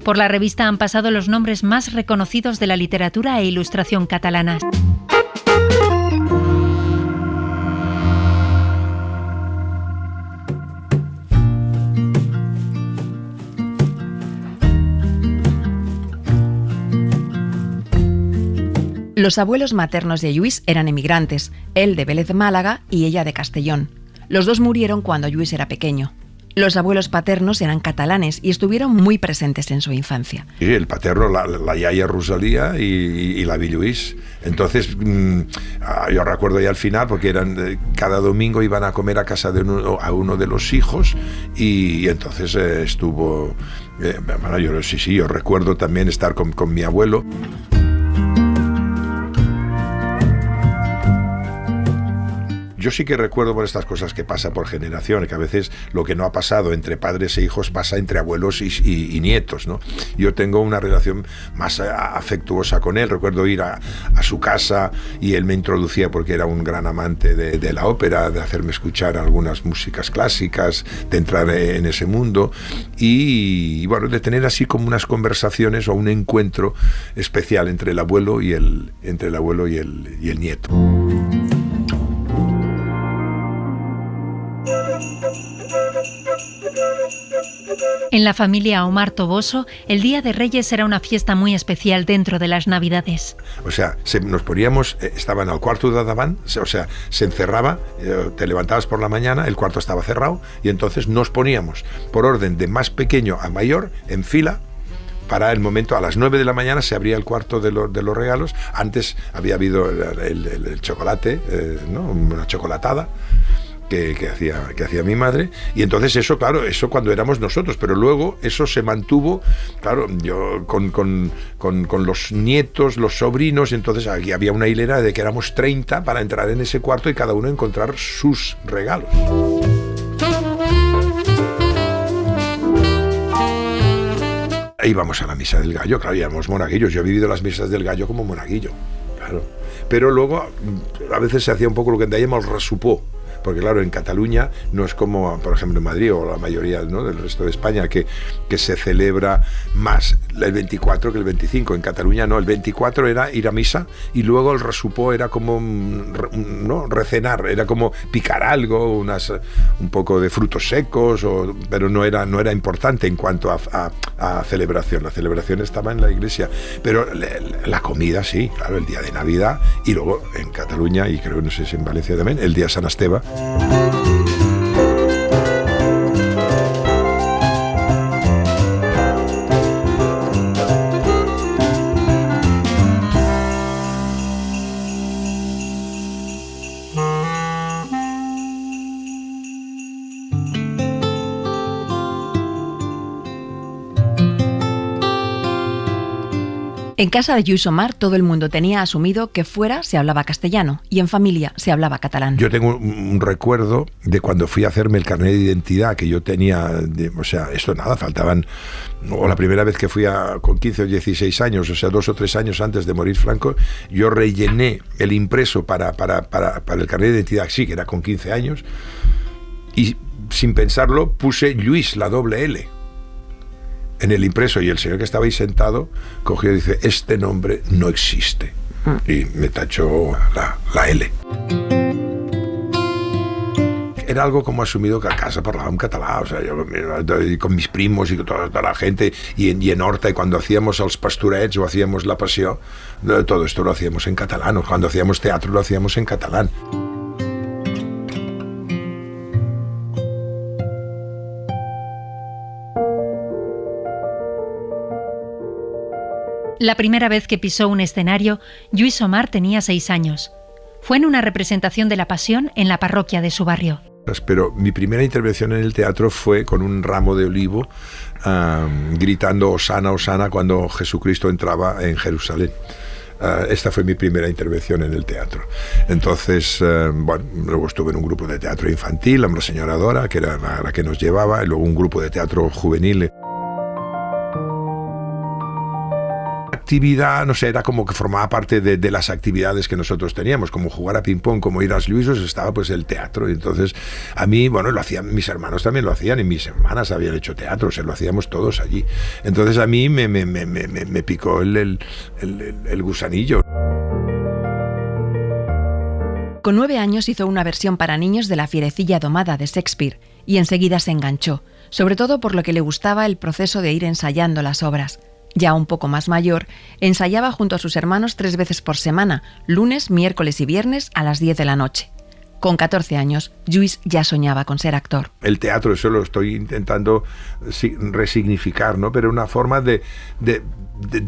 Por la revista han pasado los nombres más reconocidos de la literatura e ilustración catalanas. Los abuelos maternos de Lluís eran emigrantes, él de Vélez Málaga y ella de Castellón. Los dos murieron cuando Lluís era pequeño. Los abuelos paternos eran catalanes y estuvieron muy presentes en su infancia. Sí, el paterno, la yaya Rosalía y la Lluís. Entonces, yo recuerdo ya al final, porque cada domingo iban a comer a casa de uno de los hijos y entonces estuvo... bueno, yo recuerdo también estar con mi abuelo. Yo sí que recuerdo por estas cosas que pasa por generación, que a veces lo que no ha pasado entre padres e hijos pasa entre abuelos y nietos, ¿no? Yo tengo una relación más afectuosa con él. Recuerdo ir a su casa y él me introducía, porque era un gran amante de la ópera, de hacerme escuchar algunas músicas clásicas, de entrar en ese mundo y bueno, de tener así como unas conversaciones o un encuentro especial entre el abuelo y el nieto. En la familia Omar Toboso, el Día de Reyes era una fiesta muy especial dentro de las Navidades. O sea, nos poníamos, estaban al cuarto de davant, o sea, se encerraba, te levantabas por la mañana, el cuarto estaba cerrado, y entonces nos poníamos, por orden de más pequeño a mayor, en fila, para el momento, a las 9 de la mañana se abría el cuarto de los regalos. Antes había habido el chocolate, ¿no? Una chocolatada, que hacía mi madre, y entonces eso, claro, eso cuando éramos nosotros, pero luego eso se mantuvo, claro, yo con los nietos, los sobrinos, y entonces aquí había una hilera de que éramos 30 para entrar en ese cuarto y cada uno encontrar sus regalos. Íbamos a la misa del gallo, claro, íbamos monaguillos. Yo he vivido las misas del gallo como monaguillo, claro. Pero luego a veces se hacía un poco lo que llamamos resupó, porque claro, en Cataluña no es como, por ejemplo, en Madrid o la mayoría, ¿no?, del resto de España, que se celebra más el 24 que el 25. En Cataluña no, el 24 era ir a misa y luego el resupó era como, ¿no?, recenar, era como picar algo, un poco de frutos secos, pero no era importante en cuanto a celebración. La celebración estaba en la iglesia, pero la comida sí, claro, el día de Navidad, y luego en Cataluña, y creo, no sé si en Valencia también, el día de San Esteve. En casa de Lluís Omar todo el mundo tenía asumido que fuera se hablaba castellano y en familia se hablaba catalán. Yo tengo un recuerdo de cuando fui a hacerme el carnet de identidad que yo tenía, o sea, esto nada, faltaban, o la primera vez que fui con 15 o 16 años, o sea, 2 o 3 años antes de morir Franco, yo rellené el impreso para el carnet de identidad, sí, que era con 15 años, y sin pensarlo puse Lluís, la doble L, en el impreso, y el señor que estaba ahí sentado cogió y dice: este nombre no existe, y me tachó la L. Era algo como asumido que a casa parlábamos catalán, o sea, yo con mis primos y toda la gente, y en Horta, y cuando hacíamos els pastorets o hacíamos la passió, todo esto lo hacíamos en catalán, o cuando hacíamos teatro lo hacíamos en catalán. La primera vez que pisó un escenario, Lluís Omar tenía 6 años. Fue en una representación de la Pasión en la parroquia de su barrio. Pero mi primera intervención en el teatro fue con un ramo de olivo, gritando Osana, Osana, cuando Jesucristo entraba en Jerusalén. Esta fue mi primera intervención en el teatro. Entonces, bueno, luego estuve en un grupo de teatro infantil, la señora Dora, que era la que nos llevaba, y luego un grupo de teatro juvenil. actividad, no sé, era como que formaba parte de las actividades que nosotros teníamos, como jugar a ping-pong, como ir a los Lluïsos, estaba pues el teatro. Y entonces a mí, bueno, lo hacían, mis hermanos también lo hacían, y mis hermanas habían hecho teatro, lo hacíamos todos allí. Entonces a mí me picó el gusanillo. Con 9 años hizo una versión para niños de La Fierecilla domada de Shakespeare y enseguida se enganchó, sobre todo por lo que le gustaba el proceso de ir ensayando las obras. Ya un poco más mayor, ensayaba junto a sus hermanos 3 veces por semana, lunes, miércoles y viernes a las 10 de la noche. Con 14 años, Lluís ya soñaba con ser actor. El teatro, eso lo estoy intentando resignificar, ¿no? Pero una forma de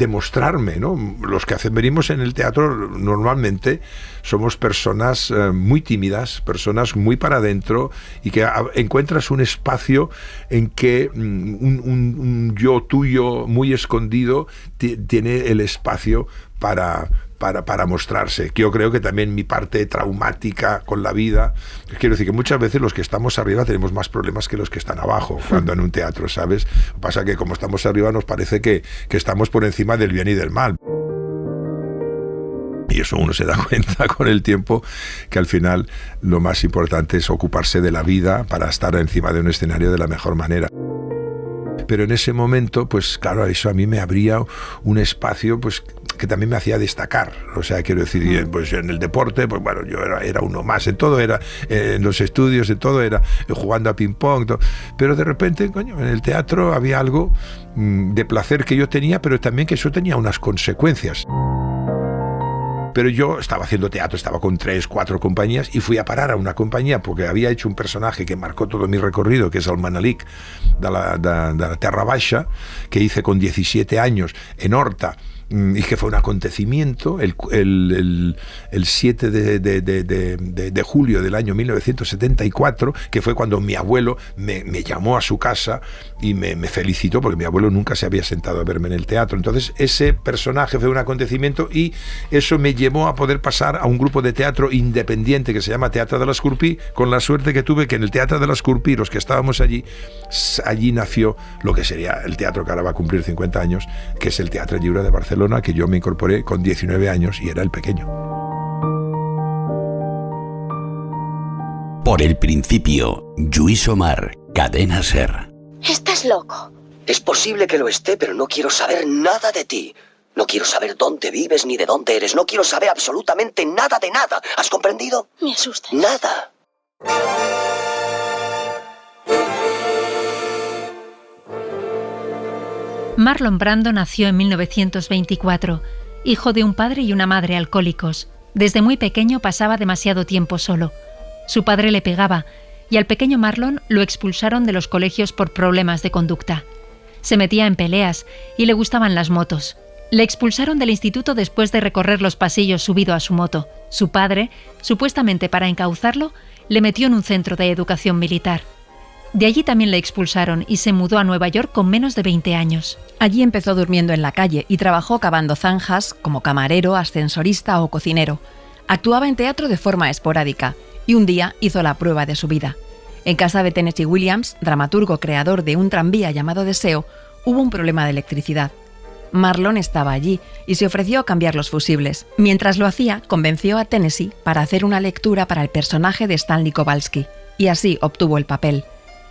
mostrarme, ¿no? Los que venimos en el teatro normalmente somos personas muy tímidas, personas muy para adentro, y que encuentras un espacio en que un yo tuyo muy escondido tiene el espacio para mostrarse. Yo creo que también mi parte traumática con la vida, quiero decir que muchas veces los que estamos arriba tenemos más problemas que los que están abajo cuando en un teatro, ¿sabes? Pasa que como estamos arriba nos parece que estamos por encima del bien y del mal. Y eso uno se da cuenta con el tiempo, que al final lo más importante es ocuparse de la vida para estar encima de un escenario de la mejor manera. Pero en ese momento, pues claro, eso a mí me abría un espacio, pues que también me hacía destacar. O sea, quiero decir, pues en el deporte, pues bueno, yo era uno más, en todo era, en los estudios, en todo era, jugando a ping-pong, todo. Pero de repente, coño, en el teatro había algo de placer que yo tenía, pero también que eso tenía unas consecuencias. Pero yo estaba haciendo teatro, estaba con 3, 4 compañías, y fui a parar a una compañía porque había hecho un personaje que marcó todo mi recorrido, que es el Manelic de la Terra Baixa, que hice con 17 años en Horta, y que fue un acontecimiento el 7 de julio del año 1974, que fue cuando mi abuelo me llamó a su casa y me felicitó, porque mi abuelo nunca se había sentado a verme en el teatro. Entonces ese personaje fue un acontecimiento, y eso me llevó a poder pasar a un grupo de teatro independiente que se llama Teatre de l'Escorpí, con la suerte que tuve que en el Teatre de l'Escorpí, los que estábamos allí nació lo que sería el teatro que ahora va a cumplir 50 años, que es el Teatre Lliure de Barcelona, que yo me incorporé con 19 años y era el pequeño. Por el principio, Lluís Omar, Cadena SER. Estás loco. Es posible que lo esté, pero no quiero saber nada de ti. No quiero saber dónde vives ni de dónde eres. No quiero saber absolutamente nada de nada. ¿Has comprendido? Me asustas. Nada. Marlon Brando nació en 1924, hijo de un padre y una madre alcohólicos. Desde muy pequeño pasaba demasiado tiempo solo. Su padre le pegaba, y al pequeño Marlon lo expulsaron de los colegios por problemas de conducta. Se metía en peleas y le gustaban las motos. Le expulsaron del instituto después de recorrer los pasillos subido a su moto. Su padre, supuestamente para encauzarlo, le metió en un centro de educación militar. De allí también le expulsaron y se mudó a Nueva York con menos de 20 años. Allí empezó durmiendo en la calle y trabajó cavando zanjas como camarero, ascensorista o cocinero. Actuaba en teatro de forma esporádica y un día hizo la prueba de su vida. En casa de Tennessee Williams, dramaturgo creador de un tranvía llamado Deseo, hubo un problema de electricidad. Marlon estaba allí y se ofreció a cambiar los fusibles. Mientras lo hacía, convenció a Tennessee para hacer una lectura para el personaje de Stanley Kowalski, y así obtuvo el papel.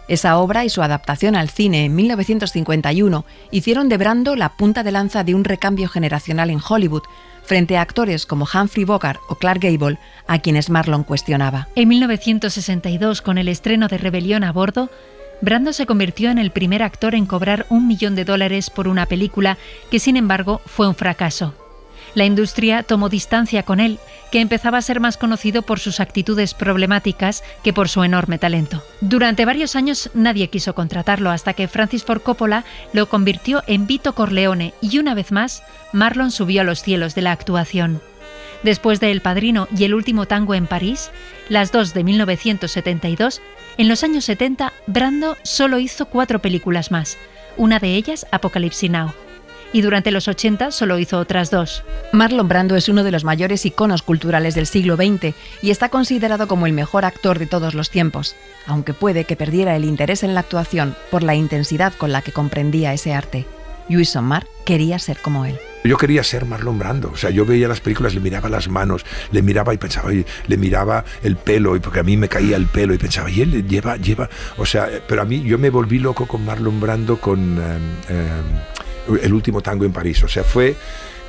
Esa obra y su adaptación al cine en 1951 hicieron de Brando la punta de lanza de un recambio generacional en Hollywood, frente a actores como Humphrey Bogart o Clark Gable, a quienes Marlon cuestionaba. En 1962, con el estreno de Rebelión a bordo, Brando se convirtió en el primer actor en cobrar $1 millón por una película que, sin embargo, fue un fracaso. La industria tomó distancia con él, que empezaba a ser más conocido por sus actitudes problemáticas que por su enorme talento. Durante varios años nadie quiso contratarlo hasta que Francis Ford Coppola lo convirtió en Vito Corleone y una vez más Marlon subió a los cielos de la actuación. Después de El Padrino y El último tango en París, las dos de 1972, en los años 70 Brando solo hizo 4 películas más, una de ellas Apocalypse Now. Y durante los 80 solo hizo otras 2. Marlon Brando es uno de los mayores iconos culturales del siglo XX y está considerado como el mejor actor de todos los tiempos, aunque puede que perdiera el interés en la actuación por la intensidad con la que comprendía ese arte. Lluís Omar quería ser como él. Yo quería ser Marlon Brando, o sea, yo veía las películas, le miraba las manos, le miraba y pensaba, y le miraba el pelo, y porque a mí me caía el pelo y pensaba, y él lleva, o sea, pero a mí yo me volví loco con Marlon Brando con El último tango en París, o sea, fue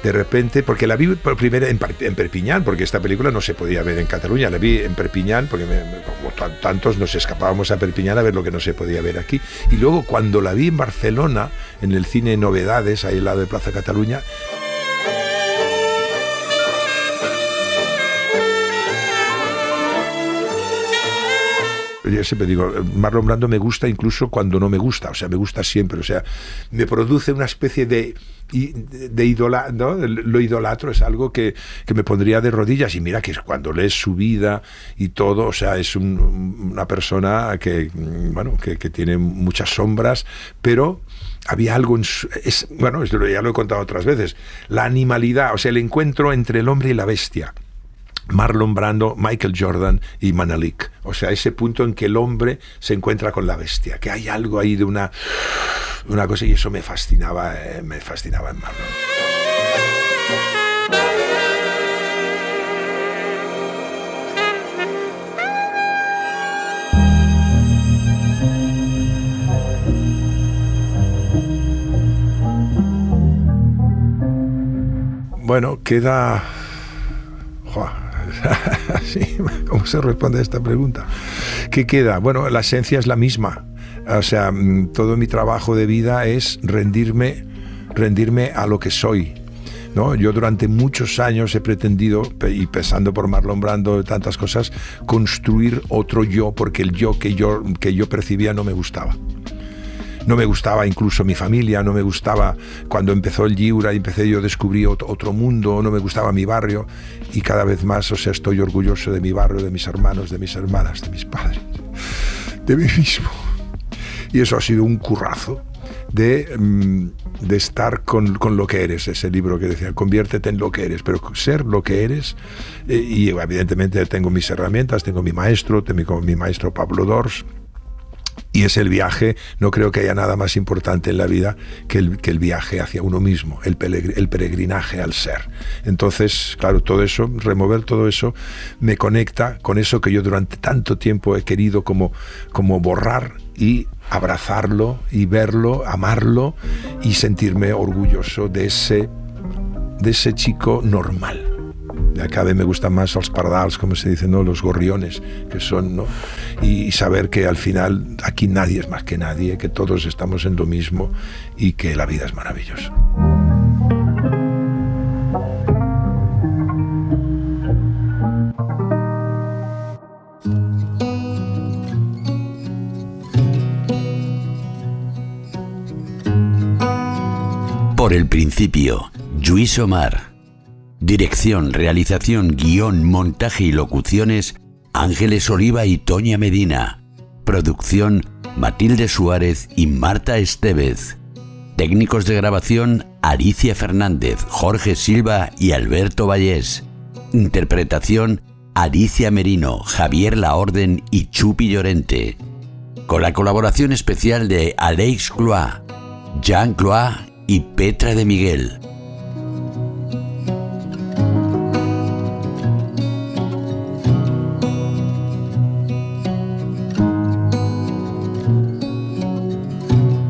de repente, porque la vi por primera en Perpiñán, porque esta película no se podía ver en Cataluña, la vi en Perpiñán, porque como tantos nos escapábamos a Perpiñán a ver lo que no se podía ver aquí, y luego cuando la vi en Barcelona, en el cine Novedades, ahí al lado de Plaza Cataluña, yo siempre digo, Marlon Brando me gusta incluso cuando no me gusta, o sea, me gusta siempre, o sea, me produce una especie de ¿no? Lo idolatro, es algo que me pondría de rodillas, y mira que cuando lees su vida y todo, o sea, es una persona que, bueno, que tiene muchas sombras, pero había algo bueno, ya lo he contado otras veces, la animalidad, o sea, el encuentro entre el hombre y la bestia. Marlon Brando, Michael Jordan y Manalik. O sea, ese punto en que el hombre se encuentra con la bestia, que hay algo ahí de una cosa, y eso me fascinaba en Marlon. Bueno, queda... Sí, ¿cómo se responde a esta pregunta? ¿Qué queda? Bueno, la esencia es la misma. O sea, todo mi trabajo de vida es rendirme a lo que soy, ¿no? Yo durante muchos años he pretendido, y pensando por Marlon Brando, tantas cosas, construir otro yo, porque el yo que yo percibía no me gustaba. No me gustaba incluso mi familia, no me gustaba cuando empezó el Lliura y yo descubrí otro mundo, no me gustaba mi barrio, y cada vez más, o sea, estoy orgulloso de mi barrio, de mis hermanos, de mis hermanas, de mis padres, de mí mismo. Y eso ha sido un currazo de estar con lo que eres, ese libro que decía, conviértete en lo que eres, pero ser lo que eres, y evidentemente tengo mis herramientas, tengo mi maestro Pablo Dors. Y es el viaje, no creo que haya nada más importante en la vida que el viaje hacia uno mismo, el peregrinaje al ser. Entonces, claro, todo eso, remover todo eso, me conecta con eso que yo durante tanto tiempo he querido como borrar, y abrazarlo, y verlo, amarlo, y sentirme orgulloso de ese chico normal. Cada vez me gustan más los pardals, como se dice, ¿no? Los gorriones, que son, ¿no? Y saber que al final aquí nadie es más que nadie, que todos estamos en lo mismo, y que la vida es maravillosa. Por el principio, Lluís Omar. Dirección, realización, guión, montaje y locuciones, Ángeles Oliva y Toña Medina. Producción, Matilde Suárez y Marta Estevez. Técnicos de grabación, Alicia Fernández, Jorge Silva y Alberto Vallés. Interpretación, Alicia Merino, Javier Laorden y Chupi Llorente. Con la colaboración especial de Aleix Cloix, Jean Cloix y Petra de Miguel.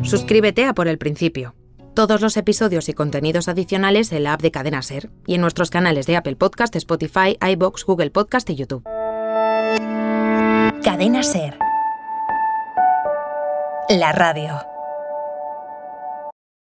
Suscríbete a Por el Principio. Todos los episodios y contenidos adicionales en la app de Cadena SER y en nuestros canales de Apple Podcast, Spotify, iVoox, Google Podcast y YouTube. Cadena SER. La radio.